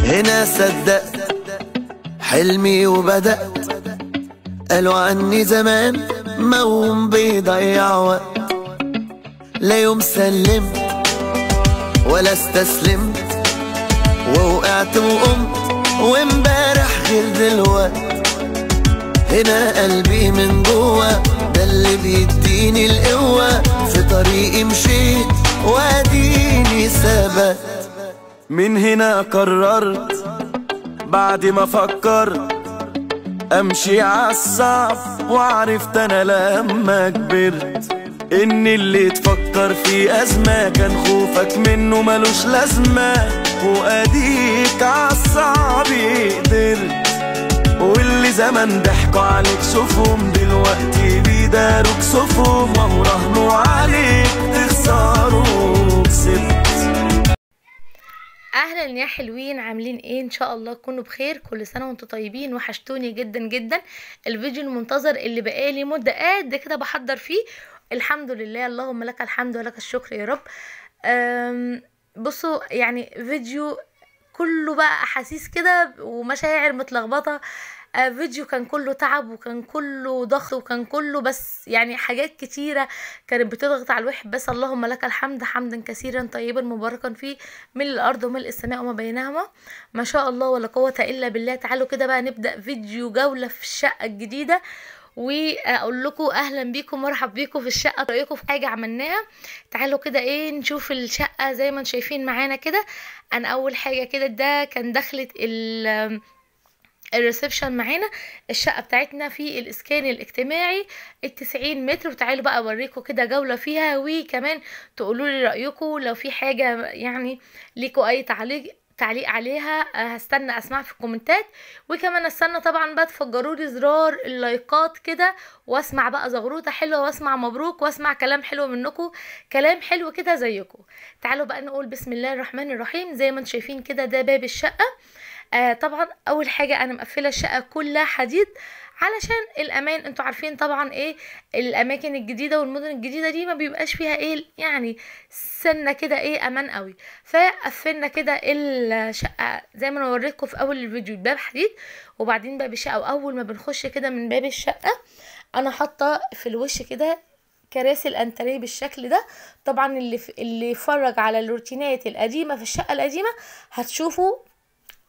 هنا صدقت حلمي وبدأت، قالوا عني زمان موهوم بيضيع وقت. لا يوم سلمت ولا استسلمت، ووقعت وقمت وامبارح غير دلوقت. هنا قلبي من جوا ده اللي بيديني القوة، في طريقي مشيت واديني ثبت. من هنا قررت بعد ما فكرت امشي عالصعب، وعرفت انا لما كبرت ان اللي تفكر في ازمة كان خوفك منه ملوش لازمة، واديك عالصعب قدرت. واللي زمان ضحكوا عليك شوفهم دلوقتي بيداروك صفهم، وهو راهنوا عليك تخسروا كسبت. اهلا يا حلوين، عاملين ايه؟ ان شاء الله تكونوا بخير. كل سنه وانتم طيبين، وحشتوني جدا جدا. الفيديو المنتظر اللي بقالي مده قد كده بحضر فيه، الحمد لله، اللهم لك الحمد ولك الشكر يا رب. بصوا يعني فيديو كله بقى احاسيس كده ومشاعر متلخبطه. فيديو كان كله تعب وكان كله ضغط وكان كله بس يعني حاجات كتيرة كانت بتضغط على الواحد، بس اللهم لك الحمد حمدا كثيرا طيبا مباركا فيه، ملء الارض وملء السماء وما بينهما، ما شاء الله ولا قوة الا بالله. تعالوا كده بقى نبدأ فيديو جولة في الشقة الجديدة، واقول لكم اهلا بيكم مرحب بيكم في الشقه. رايكم في حاجه عملناها؟ تعالوا كده ايه نشوف الشقه زي ما انتم شايفين معانا كده. انا اول حاجه كده ده كان دخلت الريسبشن معانا. الشقه بتاعتنا في الاسكان الاجتماعي 90 متر، وتعالوا بقى اوريكم كده جوله فيها، وكمان تقولوا لي رايكم لو في حاجه يعني ليكوا اي تعليق عليها. هستنى اسمع في الكومنتات، وكمان استنى طبعا بقى تفجروا لي زرار اللايكات كده، واسمع بقى زغروطه حلوه، واسمع مبروك، واسمع كلام حلو منكم، كلام حلو كده زيكم. تعالوا بقى نقول بسم الله الرحمن الرحيم. زي ما انتم شايفين كده ده باب الشقه. طبعا اول حاجه انا مقفله الشقه كلها حديد علشان الامان. انتوا عارفين طبعا ايه الاماكن الجديده والمدن الجديده دي ما بيبقاش فيها ايه يعني سنه كده ايه امان قوي، فقفلنا كده الشقه زي ما انا وريتكم في اول الفيديو باب حديد. وبعدين باب الشقه، واول ما بنخش كده من باب الشقه انا حاطه في الوش كده كراسي الانتريه بالشكل ده. طبعا اللي يفرج على الروتينات القديمه في الشقه القديمه هتشوفوا.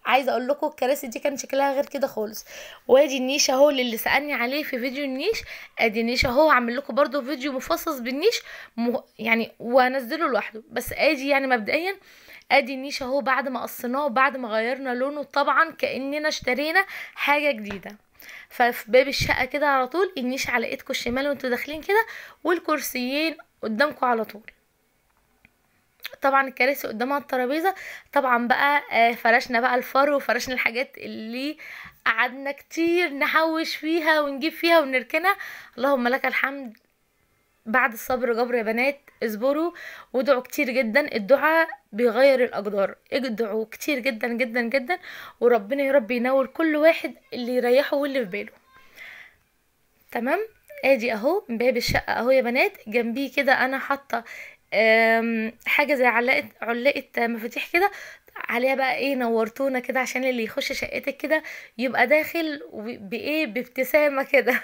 عايزه اقول لكم الكراسي دي كان شكلها غير كده خالص. وادي النيش اهو اللي سالني عليه في فيديو النيش، ادي النيش اهو. هعمل لكم برده فيديو مفصص بالنيش يعني وانزله لوحده، بس ادي يعني مبدئيا ادي النيش اهو بعد ما قصيناه وبعد ما غيرنا لونه، طبعا كاننا اشترينا حاجه جديده. ففي باب الشقه كده على طول النيش على ايدكم الشمال وانتوا داخلين كده، والكرسيين قدامكم على طول. طبعا الكراسي قدامها الترابيزه. طبعا بقى فرشنا بقى الفرو وفرشنا الحاجات اللي قعدنا كتير نحوش فيها ونجيب فيها ونركنها. اللهم لك الحمد. بعد الصبر جبر يا بنات، اصبروا وادعوا كتير جدا. الدعاء بيغير الاقدار، ادعوا كتير جدا جدا جدا، وربنا يا رب ينول كل واحد اللي يريحه واللي في باله. تمام. ادي اهو باب الشقه اهو يا بنات. جنبيه كده انا حاطه حاجه زي علقه مفاتيح كده عليها بقى ايه نورتونا كده، عشان اللي يخش شقتك كده يبقى داخل بايه بابتسامه كده.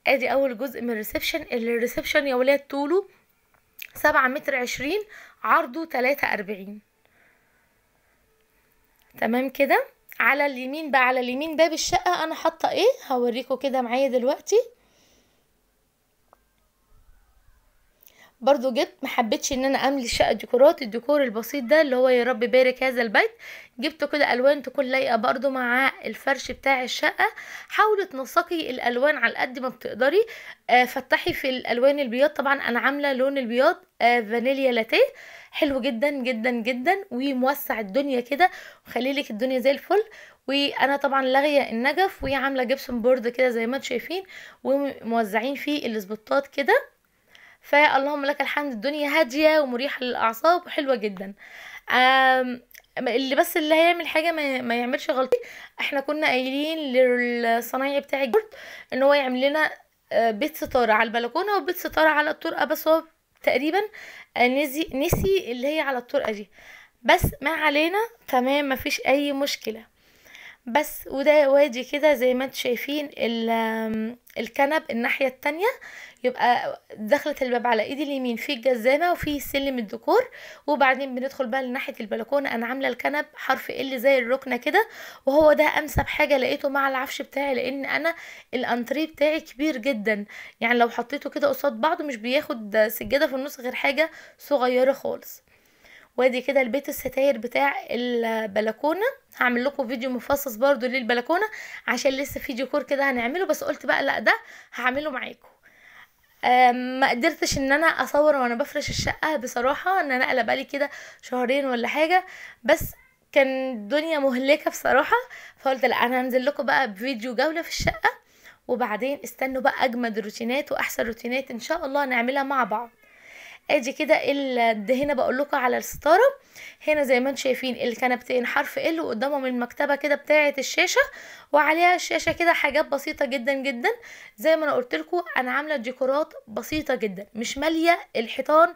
ادي اول جزء من الريسبشن. الريسبشن يا ولاد طوله 7 متر 20، عرضه 43. تمام كده. على اليمين بقى، على اليمين باب الشقه انا حاطه ايه هوريكم كده معايا دلوقتي. برضو جبت محبتش ان انا املي الشقه ديكورات، الديكور البسيط ده اللي هو يا رب بارك هذا البيت. جبته كده الوان تكون لايقه برضو مع الفرش بتاع الشقه. حاولي تنسقي الالوان على قد ما بتقدري. فتحي في الالوان البياض. طبعا انا عامله لون البياض فانيليا لاتيه، حلو جدا جدا جدا وموسع الدنيا كده وخلي لك الدنيا زي الفل. وانا طبعا لاغيه النجف وعامله جبسون بورد كده زي ما انتم شايفين، وموزعين فيه الاسبوتات كده. فاللهم لك الحمد الدنيا هاديه ومريحه للاعصاب وحلوه جدا. اللي هيعمل حاجه ما يعملش غلطه. احنا كنا قايلين للصنايعي بتاع الجرد ان هو يعمل لنا بيت ستاره على البلكونه وبيت ستاره على الطرقه، بس هو تقريبا نسي اللي هي على الطرقه دي. بس ما علينا، تمام، مفيش اي مشكلة. بس وده وادي كده زي ما انتم شايفين الكنب الناحية التانية. يبقى دخلت الباب على ايدي اليمين في الجزامة وفي سلم الديكور، وبعدين بندخل بقى لناحية البلكونة. انا عاملة الكنب حرف ال زي الركنة كده، وهو ده انسب حاجة لقيته مع العفش بتاعي، لان انا الانتريه بتاعي كبير جدا، يعني لو حطيته كده قصاد بعضه مش بياخد سجادة في النص غير حاجة صغيرة خالص. وادي كده البيت الستاير بتاع البلكونه. هعمل لكم فيديو مفصص برضو للبلكونه، عشان لسه في ديكور كده هنعمله، بس قلت بقى لا ده هعمله معاكم. ما قدرتش ان انا اصور وانا بفرش الشقه بصراحه، ان انا قلب بالي كده شهرين ولا حاجه، بس كان الدنيا مهلكه بصراحه. فقلت لا انا هنزل لكم بقى بفيديو جوله في الشقه، وبعدين استنوا بقى اجمد روتينات واحسن روتينات ان شاء الله نعملها مع بعض. ادي كده هنا بقول لكم على الستاره. هنا زي ما انتم شايفين الكنبتين حرف ال، وقدامهم المكتبه كده بتاعه الشاشه، وعليها الشاشه كده حاجات بسيطه جدا جدا. زي ما انا قلت لكم انا عامله ديكورات بسيطه جدا، مش ماليه الحيطان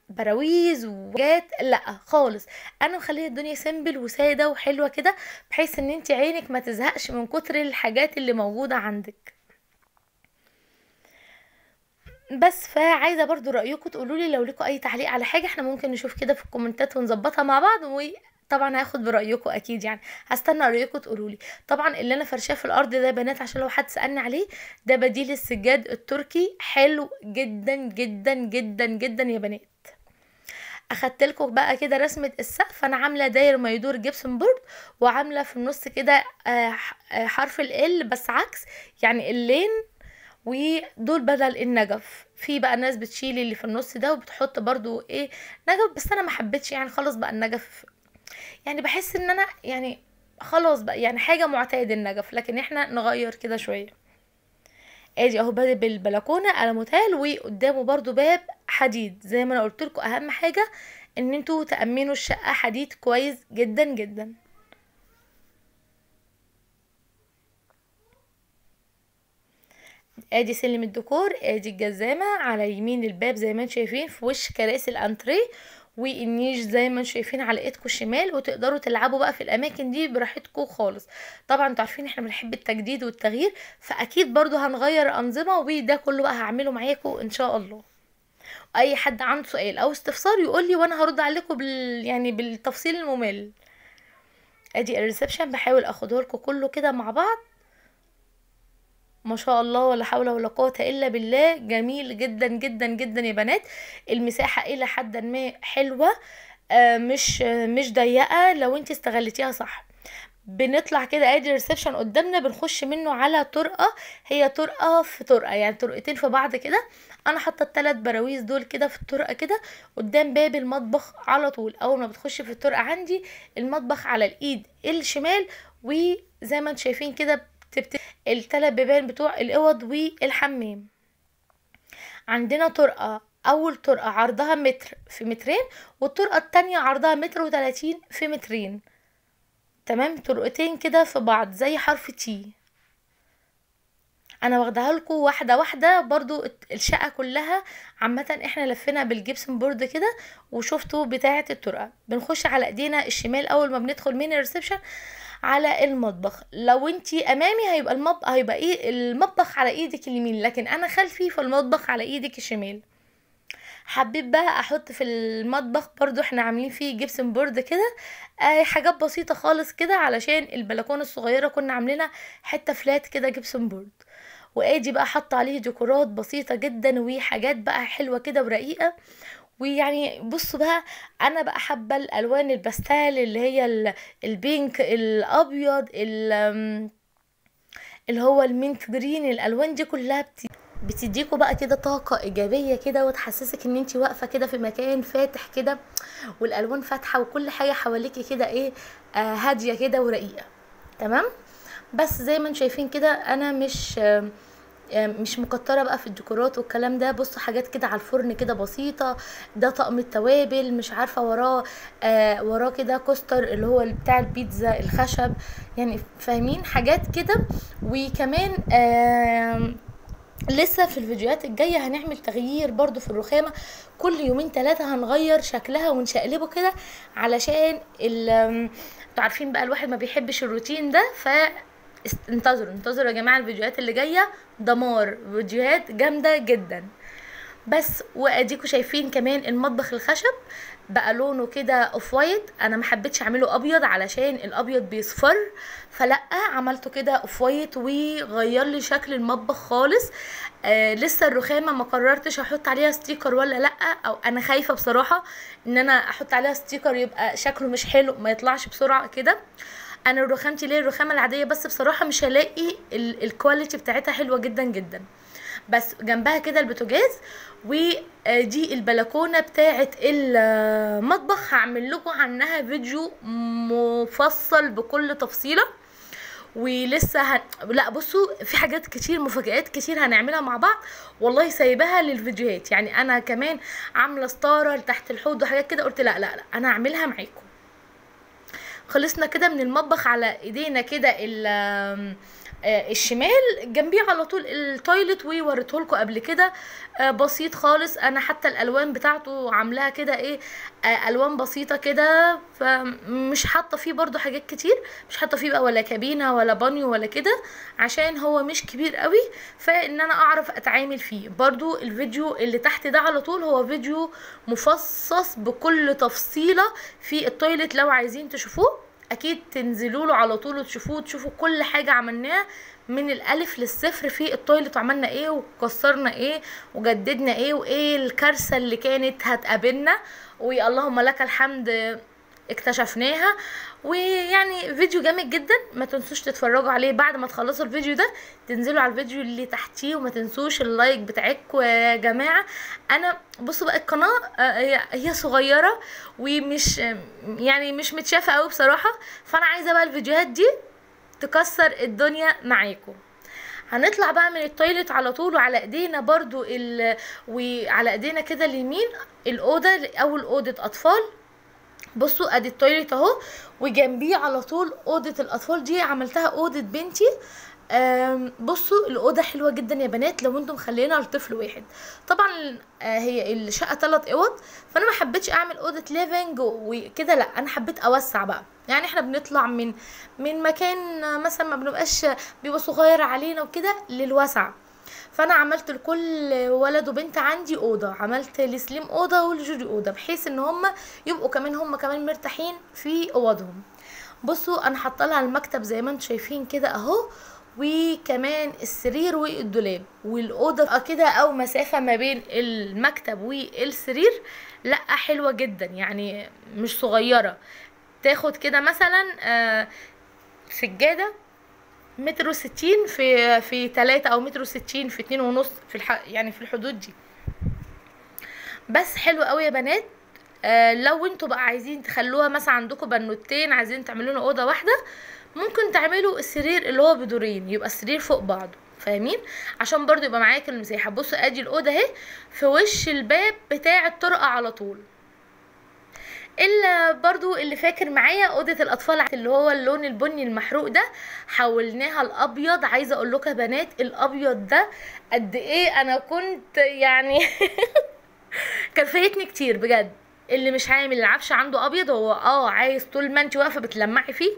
براويز وجات، لا خالص. انا مخليه الدنيا سيمبل وساده وحلوه كده، بحيث ان انت عينك ما تزهقش من كتر الحاجات اللي موجوده عندك. بس فعايزه برضو رايكم تقولوا لي لو لكم اي تعليق على حاجه، احنا ممكن نشوف كده في الكومنتات ونظبطها مع بعض، وطبعا هاخد برايكم اكيد، يعني هستنى رايكم تقولوا لي. طبعا اللي انا فرشاه في الارض ده يا بنات، عشان لو حد سالني عليه، ده بديل السجاد التركي، حلو جدا جدا جدا جدا يا بنات. اخدت لكم بقى كده رسمه السقف. انا عامله داير ما يدور جبسن بورد، وعامله في النص كده حرف ال بس عكس، يعني اللين، ودول بدل النجف. في بقى ناس بتشيل اللي في النص ده وبتحط برضو ايه نجف، بس انا ما حبيتش، يعني خلاص بقى النجف، يعني بحس ان انا يعني خلاص بقى يعني حاجة معتاد النجف، لكن احنا نغير كده شوية. ادي اهو باب بالبلكونة الموتيل، وقدامه برضو باب حديد. زي ما انا قلت لكم اهم حاجة ان انتوا تأمنوا الشقة حديد كويس جدا جدا. ادي سلم الديكور، ادي الجزامة على يمين الباب زي ما انتم شايفين في وش كراسي الانتريه، والنيش زي ما انتم شايفين على ايدكم الشمال، وتقدروا تلعبوا بقى في الاماكن دي براحتكم خالص. طبعا انتوا عارفين احنا بنحب التجديد والتغيير، فاكيد برضو هنغير انظمة، وده كله بقى هعمله معاكم ان شاء الله. اي حد عنده سؤال او استفسار يقول لي، وانا هرد عليكم يعني بالتفصيل الممل. ادي الريسبشن بحاول اخده لكم كله كده مع بعض. ما شاء الله ولا حول ولا قوة الا بالله، جميل جدا جدا جدا يا بنات. المساحة الى حد ما حلوة، مش ضيقة لو انت استغلتيها صح. بنطلع كده ادي الريسبشن قدامنا، بنخش منه على طرقة، هي طرقة في طرقة، يعني طرقتين في بعض كده. انا حاطه الثلاث براويز دول كده في الطرقة كده قدام باب المطبخ على طول. اول ما بتخش في الطرقة عندي المطبخ على الايد الشمال، وزي ما انتم شايفين كده الثلاث بيبان بتوع الاوض والحمام. عندنا طرقة، اول طرقة عرضها متر في مترين، والطرقة التانية عرضها متر و30 في مترين. تمام، طرقتين كده في بعض زي حرف تي. انا واخداها لكم واحده واحده برضو. الشقه كلها عامه احنا لفينا بالجبسن بورد كده، وشفتوا بتاعه الطرقه. بنخش على ايدينا الشمال اول ما بندخل من الريسبشن على المطبخ. لو انتي امامي هيبقى هيبقى ايه المطبخ على ايدك اليمين، لكن انا خلفي فالمطبخ على ايدك الشمال. حبيت بقى احط في المطبخ برضو، احنا عاملين فيه جبسن بورد كده، حاجات بسيطة خالص كده، علشان البلكونة الصغيرة كنا عاملينها حتة فلات كده جبسن بورد. وادي بقى حط عليه ديكورات بسيطة جدا، وحاجات بقى حلوة كده ورقيقة. ويعني بصوا بقى، انا بقى حابة الالوان الباستيل اللي هي البينك، الابيض، اللي هو المينت جرين. الالوان دي كلها بتديكوا بقى كده طاقة ايجابية كده، وتحسسك ان انتي واقفة كده في مكان فاتح كده، والالوان فاتحة، وكل حاجة حواليكي كده ايه هادية كده ورقيقة. تمام. بس زي ما انتم شايفين كده انا مش مكتره بقى في الديكورات والكلام ده. بصوا حاجات كده على الفرن كده بسيطه. ده طقم التوابل، مش عارفه وراه كده كوستر اللي هو بتاع البيتزا الخشب، يعني فاهمين حاجات كده. وكمان لسه في الفيديوهات الجايه هنعمل تغيير برضو في الرخامه، كل يومين 3 هنغير شكلها ونشقلبه كده، علشان انتوا عارفين بقى الواحد ما بيحبش الروتين ده. انتظروا يا جماعه الفيديوهات اللي جايه دمار، فيديوهات جامده جدا. بس واديكوا شايفين كمان المطبخ الخشب بقى لونه كده اوف وايت، انا ما حبيتش اعمله ابيض علشان الابيض بيصفر، فلا عملته كده اوف وايت وغير لي شكل المطبخ خالص. لسه الرخامه ما قررتش احط عليها ستيكر ولا لا، او انا خايفه بصراحه ان انا احط عليها ستيكر يبقى شكله مش حلو، ما يطلعش بسرعه كده. انا رخامتي ليه الرخامه العاديه، بس بصراحه مش هلاقي الكواليتي بتاعتها حلوه جدا جدا. بس جنبها كده البوتاجاز، ودي البلكونه بتاعه المطبخ هعمل لكم عنها فيديو مفصل بكل تفصيله. ولسه لا بصوا في حاجات كتير، مفاجآت كتير هنعملها مع بعض، والله سايباها للفيديوهات. يعني انا كمان عامله ستاره تحت الحوض وحاجات كده، قلت لا لا لا انا هعملها معاكم. خلصنا كده من المطبخ، على ايدينا كده الشمال جنبيه على طول التويلت، ووريته لكم قبل كده. بسيط خالص، انا حتى الالوان بتاعته عاملاها كده ايه، الوان بسيطه كده، فمش حاطه فيه برضو حاجات كتير، مش حاطه فيه بقى ولا كابينه ولا بانيو ولا كده، عشان هو مش كبير قوي، فان انا اعرف اتعامل فيه. برضو الفيديو اللي تحت ده على طول هو فيديو مفصص بكل تفصيله في التويلت، لو عايزين تشوفوه اكيد تنزلوا له على طول وتشوفوه، تشوفوا كل حاجه عملناها من الالف للصفر في التويلت، وعملنا ايه وكسرنا ايه وجددنا ايه وايه الكارثه اللي كانت هتقابلنا، واللهم لك الحمد اكتشفناها. ويعني فيديو جامد جدا، ما تنسوش تتفرجوا عليه. بعد ما تخلصوا الفيديو ده تنزلوا على الفيديو اللي تحتيه، وما تنسوش اللايك بتاعكم يا جماعه. انا بصوا بقى القناه هي صغيره ومش يعني مش متشافه قوي بصراحه، فانا عايزه بقى الفيديوهات دي تكسر الدنيا معاكم. هنطلع بقى من التويلت على طول، وعلى ايدينا برضو وعلى ايدينا كده اليمين الاوضه، اول اوضه اطفال. بصوا ادي التويلت اهو، وجنبيه على طول اوضه الاطفال، دي عملتها اوضه بنتي. بصوا الاوضه حلوه جدا يا بنات، لو انتم مخلينها لطفل واحد. طبعا هي الشقه 3 اوض، فانا ما حبيتش اعمل اوضه ليفنج وكده، لا انا حبيت اوسع بقى. يعني احنا بنطلع من مكان مثلا ما بنبقاش بيبقى صغير علينا وكده للوسع، فانا عملت لكل ولد وبنت عندي اوضه، عملت لسليم اوضه ولجودي اوضه، بحيث ان هم يبقوا هم كمان مرتاحين في اوضهم. بصوا انا حاطه لها المكتب زي ما انتم شايفين كده اهو، وكمان السرير والدولاب، والاوضه كده او مسافه ما بين المكتب والسرير لا حلوه جدا، يعني مش صغيره، تاخد كده مثلا سجاده 1.60 في 3، او 1.60 في 2.5، يعني في الحدود دي. بس حلو قوي يا بنات. لو انتوا بقى عايزين تخلوها مثلا عندكم بنوتين، عايزين تعملوا لنا اوضه واحده، ممكن تعملوا السرير اللي هو بدورين، يبقى السرير فوق بعضه، فاهمين؟ عشان برضو يبقى معاك المساحه. بصوا ادي الاوضه اهي في وش الباب بتاع الطرقه على طول. الا برضو اللي فاكر معايا اوضه الاطفال اللي هو اللون البني المحروق ده، حولناها الابيض. عايزه اقول لكم يا بنات الابيض ده قد ايه انا كنت يعني كان فايتني كتير بجد. اللي مش عامل العفش عنده ابيض، هو عايز طول ما انت واقفه بتلمعي فيه،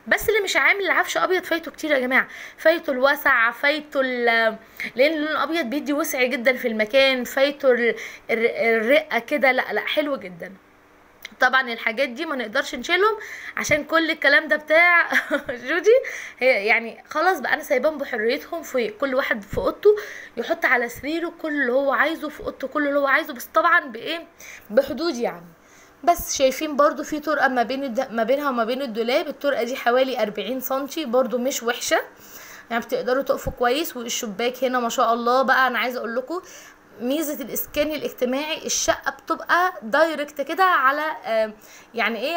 بس اللي مش عامل العفش ابيض فايته كتير يا جماعه، فايته الوسع، فايته لان اللون الابيض بيدي وسع جدا في المكان، فايته الرقه كده، لا حلو جدا. طبعا الحاجات دي ما نقدرش نشيلهم عشان كل الكلام ده بتاع جودي، هي يعني خلاص بقى انا سايباهم بحريتهم، في كل واحد في اوضته يحط على سريره كل اللي هو عايزه، في اوضته كل اللي هو عايزه، بس طبعا بحدود يعني. بس شايفين برضو في طرقه ما بينها وما بين الدولاب، الطرقه دي حوالي 40 سنتي، برضو مش وحشه، يعني بتقدروا تقفوا كويس. والشباك هنا ما شاء الله بقى، انا عايزه اقول لكم ميزه الاسكان الاجتماعي، الشقه بتبقى دايركت كده على يعني ايه،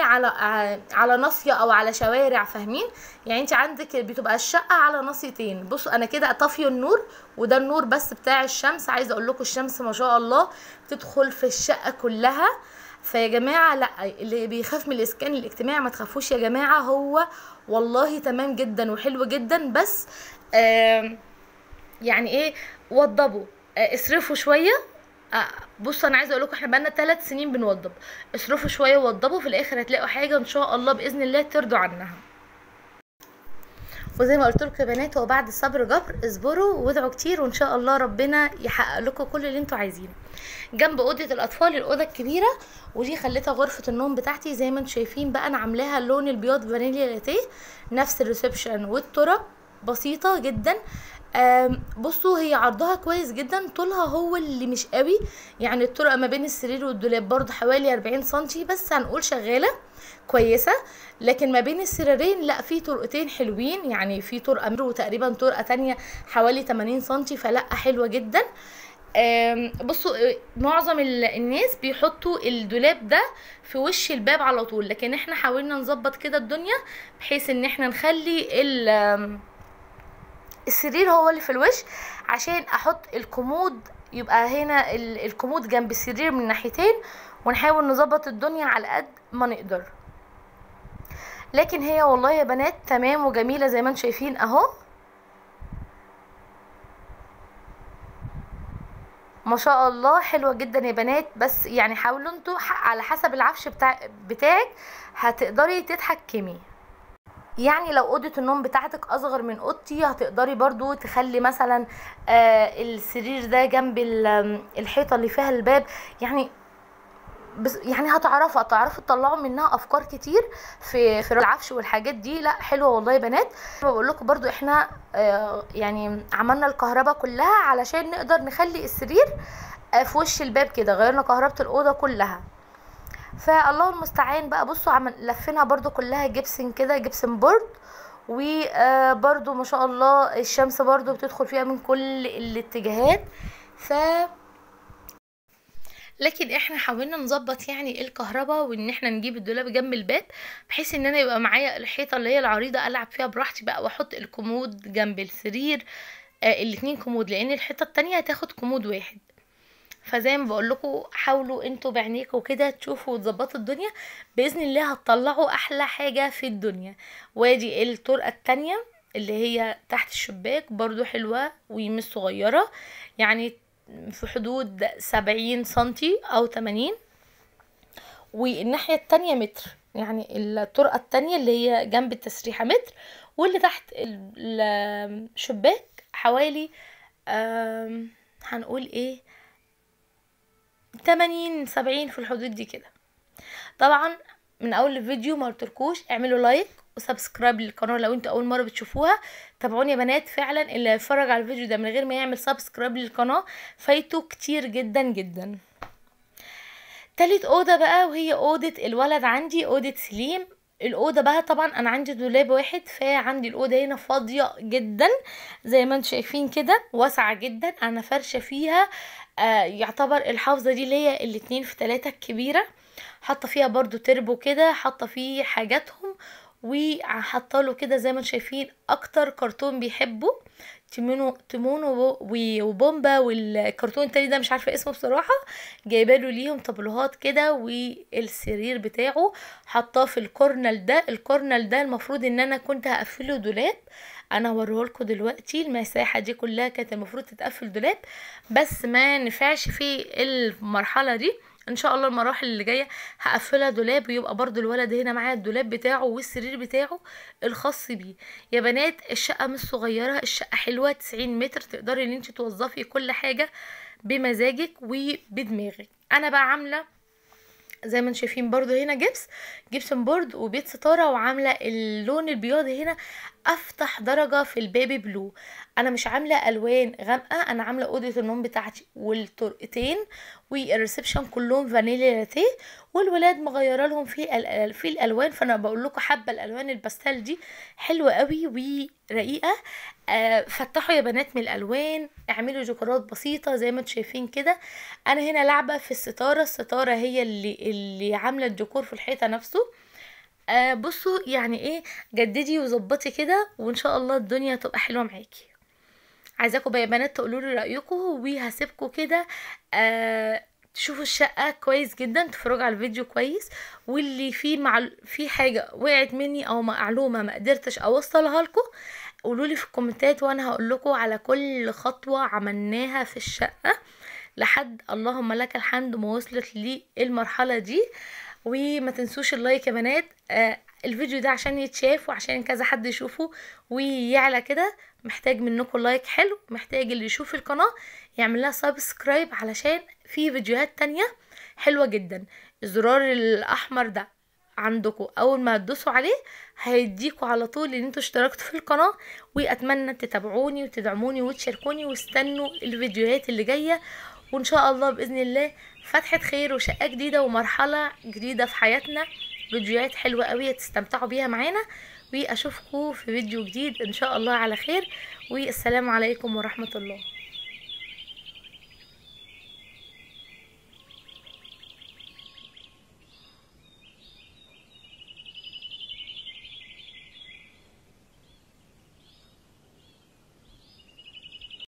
على ناصيه او على شوارع، فاهمين؟ يعني انت عندك بتبقى الشقه على ناصيتين. بصوا انا كده طافيه النور، وده النور بس بتاع الشمس. عايزه اقول لكم الشمس ما شاء الله تدخل في الشقه كلها. فيا جماعه لا، اللي بيخاف من الاسكان الاجتماعي ما تخافوش يا جماعه، هو والله تمام جدا وحلو جدا، بس يعني ايه، وضبوا، اصرفوا شويه. بصوا انا عايزه اقول لكم احنا بقالنا 3 سنين بنوضب. اصرفوا شويه ووضبوا، في الاخر هتلاقوا حاجه ان شاء الله باذن الله ترضوا عنها. وزي ما قلت لكم يا بنات، هو بعد الصبر جبر. اصبروا وادعوا كتير وان شاء الله ربنا يحقق لكم كل اللي انتوا عايزينه. جنب اوضه الاطفال الاوضه الكبيره، ودي خليتها غرفه النوم بتاعتي. زي ما انتم شايفين بقى انا عاملاها اللون البياض فانيليا لاتيه، نفس الريسبشن والتراب، بسيطه جدا. بصوا هي عرضها كويس جدا، طولها هو اللي مش قوي. يعني الطرقه ما بين السرير والدولاب برضو حوالي 40 سنتي، بس هنقول شغاله كويسه. لكن ما بين السريرين لا، في طرقتين حلوين، يعني في طرقه متر وتقريبا طرقه تانية حوالي 80 سنتي، فلا حلوه جدا. بصوا معظم الناس بيحطوا الدولاب ده في وش الباب على طول، لكن احنا حاولنا نظبط كده الدنيا بحيث ان احنا نخلي السرير هو اللي في الوش، عشان احط الكومود يبقى هنا الكومود جنب السرير من ناحيتين، ونحاول نظبط الدنيا على قد ما نقدر. لكن هي والله يا بنات تمام وجميلة زي ما انتم شايفين اهو، ما شاء الله حلوة جدا يا بنات. بس يعني حاولوا انتوا على حسب العفش بتاعك هتقدري تتحكمي. يعني لو اوضه النوم بتاعتك اصغر من اوضتي هتقدري برضو تخلي مثلا السرير ده جنب الحيطه اللي فيها الباب. يعني بس يعني هتعرفوا تطلعوا منها افكار كتير في العفش والحاجات دي. لا حلوه والله يا بنات. بقول لكم برضو احنا يعني عملنا الكهرباء كلها علشان نقدر نخلي السرير في وش الباب كده، غيرنا كهربة الاوضه كلها. فالله المستعان بقى. بصوا لفينها برضو كلها جبسن كده، جبسن بورد. وبرضو ما شاء الله الشمس برضو بتدخل فيها من كل الاتجاهات. لكن احنا حاولنا نظبط يعني الكهرباء، وان احنا نجيب الدولاب جنب الباب بحيث ان انا يبقى معايا الحيطه اللي هي العريضه العب فيها براحتي بقى، واحط الكومود جنب السرير. الاتنين كومود، لان الحيطه التانية هتاخد كومود واحد. فزي ما بقول لكم حاولوا انتوا بعينيكوا كده تشوفوا وتظبطوا الدنيا، باذن الله هتطلعوا احلى حاجه في الدنيا. وادي الطرقه التانية اللي هي تحت الشباك برضو حلوه ومش صغيره، يعني في حدود 70 سنتي او 80. والناحيه التانية متر، يعني الطرقه التانية اللي هي جنب التسريحه متر، واللي تحت الشباك حوالي هنقول ايه 80 70 في الحدود دي كده. طبعا من اول الفيديو ما قلتلكوش اعملوا لايك وسبسكرايب للقناه لو انتوا اول مره بتشوفوها. تابعوني يا بنات، فعلا اللي هيتفرج على الفيديو ده من غير ما يعمل سبسكرايب للقناه فايته كتير جدا جدا. تالت اوضه بقى وهي اوضه الولد عندي، اوضه سليم. الاوضه بقى طبعا انا عندي دولاب واحد، فعندي الاوضه هنا فاضيه جدا زي ما انتم شايفين كده، واسعه جدا. انا فرشه فيها يعتبر الحافظه دي اللي هي الاتنين في 3 الكبيره، حاطه فيها برضو تربو كده، حاطه فيه حاجاتهم، وحاطه له كده زي ما انتم شايفين اكتر كرتون بيحبه تيمون وبومبا، والكرتون التاني ده مش عارفه اسمه بصراحه. جايبه له ليهم طابلوهات كده، والسرير بتاعه حطاه في الكورنل ده. الكورنل ده المفروض ان انا كنت هقفله دولاب، انا هوريهولكوا دلوقتي. المساحه دي كلها كانت المفروض تتقفل دولاب، بس ما نفعش في المرحله دي. ان شاء الله المراحل اللي جايه هقفلها دولاب، ويبقى برضو الولد هنا معايا الدولاب بتاعه والسرير بتاعه الخاص بيه. يا بنات الشقه مش صغيره، الشقه حلوه، 90 متر تقدري ان انت توظفي كل حاجه بمزاجك وبدماغك. انا بقى عامله زي ما انتم شايفين برضو هنا جبسن بورد وبيت ستاره، وعامله اللون البياضي هنا افتح درجه في البيبي بلو. انا مش عامله الوان غامقه، انا عامله اوضه النوم بتاعتي والطرقتين والريسبشن كلهم فانيليا لاتيه، والولاد مغيره لهم في الالوان. فانا بقول لكم حابه الالوان الباستيل دي حلوه قوي ورقيقه. فتحوا يا بنات من الالوان، اعملوا ديكورات بسيطه زي ما انتم شايفين كده. انا هنا لعبه في الستاره هي اللي عامله الديكور في الحيطه نفسه. بصوا يعني ايه، جددي وظبطي كده وان شاء الله الدنيا تبقى حلوه عايزاكم بقى يا بنات تقولوا لي رايكم، وهسيبكم كده تشوفوا الشقة كويس جدا، تتفرجوا على الفيديو كويس، واللي فيه في حاجة وقعت مني او معلومة ما قدرتش اوصلها لكم قولولي في الكومنتات، وانا هقول لكم على كل خطوة عملناها في الشقة لحد اللهم لك الحمد ما وصلت لي المرحلة دي. وما تنسوش اللايك يا بنات، الفيديو ده عشان يتشاف وعشان كذا حد يشوفه ويعلى كده محتاج منكم لايك حلو، محتاج اللي يشوف القناة يعمل لها سبسكرايب علشان في فيديوهات تانية حلوة جدا. الزرار الاحمر ده عندكم اول ما تدوسوا عليه هيديكوا على طول ان انتوا اشتركتوا في القناة، واتمنى تتابعوني وتدعموني وتشاركوني واستنوا الفيديوهات اللي جاية، وان شاء الله باذن الله فتحة خير وشقة جديدة ومرحلة جديدة في حياتنا، فيديوهات حلوة قوي تستمتعوا بيها معانا، واشوفكم في فيديو جديد ان شاء الله على خير، والسلام عليكم ورحمة الله.